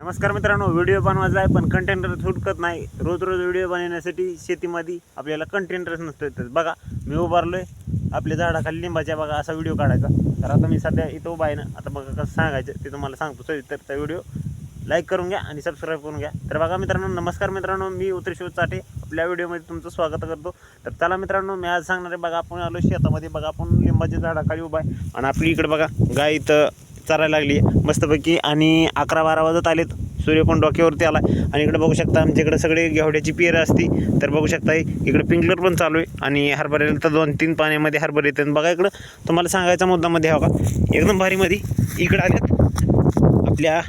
नमस्कार मित्रांनो, व्हिडिओ बनवायचा आहे पण कंटेंटर सुटकत नाही। रोज व्हिडिओ बनवण्यासाठी शेतीमध्ये आपल्याला कंटेंटरच नसतो। तर बघा मी उभारलोय आपल्या झाडाखाली लिंबाच्या, बघा असा व्हिडिओ काढायचा। तर आता मी सध्या इथं उभा आहे ना, आता बघा कसं सांगायचं ते तुम्हाला सांगतो। तर त्या व्हिडिओ लाईक करून घ्या आणि सबस्क्राईब करून घ्या। तर बघा मित्रांनो, नमस्कार मित्रांनो, मी उत्तरेश्वर चाटे आपल्या व्हिडिओमध्ये तुमचं स्वागत करतो। तर चला मित्रांनो, मी आज सांगणार आहे, बघा आपण आलो शेतामध्ये, बघा आपण लिंबाच्या झाडाखाली उभा आहे आणि आपली इकडे बघा गाय इथं चरायला लागली मस्तपैकी आणि 11-12 वाजत आलेत। सूर्य पण डोक्यावरती आला आणि इकडे बघू शकता आमच्या इकडे सगळे घेवड्याची पेरं असती। तर बघू शकता इकडे पिंकलर पण चालू आहे आणि हरभऱ्याला तर 2-3 पाण्यामध्ये हरभरे येतात। बघा इकडं तुम्हाला सांगायचा मुद्दामध्ये हो का, एकदम भारीमध्ये इकडे आल्यात आपल्या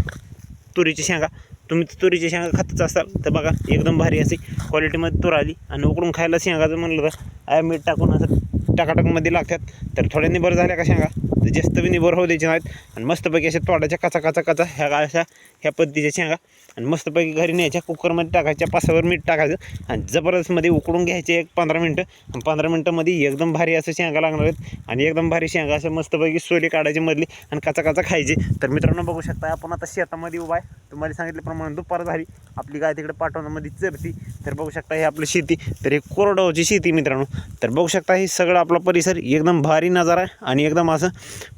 तुरीची शेंगा। तुम्ही तुरीची शेंगा खातच असाल तर बघा एकदम भारी अशी क्वालिटीमध्ये तूर आली आणि उकडून खायला शेंगाचं म्हणलं तर मीठ टाकून असं टाकाटाकमध्ये लागतात। तर थोड्या निबर झाल्या का शेंगा तर जास्त बी निबर होऊ द्यायचे नाहीत आणि मस्तपैकी अशा तोडाच्या काचा ह्या अशा ह्या पद्धतीच्या शेंगा आणि मस्तपैकी घरी न्यायच्या, कुकरमध्ये टाकायच्या, पासावर मीठ टाकायचं आणि जबरदस्तमध्ये उकडून घ्यायचे 15 मिनटं। 15 मिनटामध्ये एकदम भारी असं शेंगा लागणार आहेत आणि एकदम भारी शेंगा असं मस्तपैकी सोली काढायची मधली आणि काचा खायची। तर मित्रांनो बघू शकता आपण आता शेतामध्ये उभा आहे। तुम्हाला सांगितल्याप्रमाणे दुपार झाली, आपली गाय तिकडे पाठवण्यामध्ये चरती। तर बघू शकता हे आपली शेती, तर हे कोरडवाहूची शेती मित्रांनो। तर बघू शकता हे सगळं आपला परिसर एकदम भारी नजारा आहे आणि एकदम असं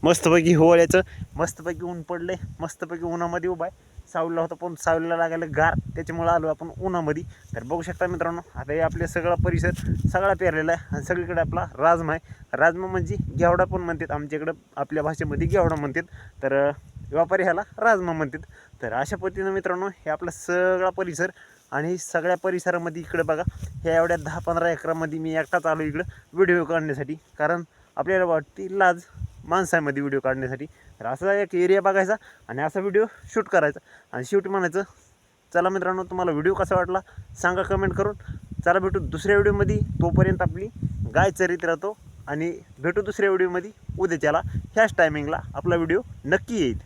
मस्तपैकी हिवाळ्याचं मस्तपैकी ऊन पडलंय, मस्तपैकी उन्हामध्ये उभा आहे। सावलीला होता पण सावलीला लागायला गार, त्याच्यामुळे आलो आपण उन्हामध्ये। तर बघू शकता मित्रांनो, आता हे आपले सगळा परिसर सगळा पेरलेला आहे आणि सगळीकडे आपला राजमा आहे। राजमा म्हणजे घेवडा पण म्हणतात, आमच्याकडं आपल्या भाषेमध्ये घेवडा म्हणतात, तर व्यापारी ह्याला राजमा म्हणतात। तर अशा पद्धतीनं मित्रांनो हे आपला सगळा परिसर आणि सगळ्या परिसरामध्ये इकडे बघा ह्या एवढ्या 10-15 एकरामध्ये मी एकटाच आलो इकडं व्हिडिओ काढण्यासाठी, कारण आपल्याला वाटते लाज माणसामध्ये व्हिडिओ काढण्यासाठी। तर असा एक एरिया बघायचा आणि असा व्हिडिओ शूट करायचा आणि शेवटी म्हणायचं चला मित्रांनो, तुम्हाला व्हिडिओ कसा वाटला सांगा कमेंट करून। चला भेटू दुसऱ्या व्हिडिओमध्ये, तोपर्यंत आपली गाय चरीत राहतो आणि भेटू दुसऱ्या व्हिडिओमध्ये उद्याच्याला ह्याच टायमिंगला आपला व्हिडिओ नक्की येईल।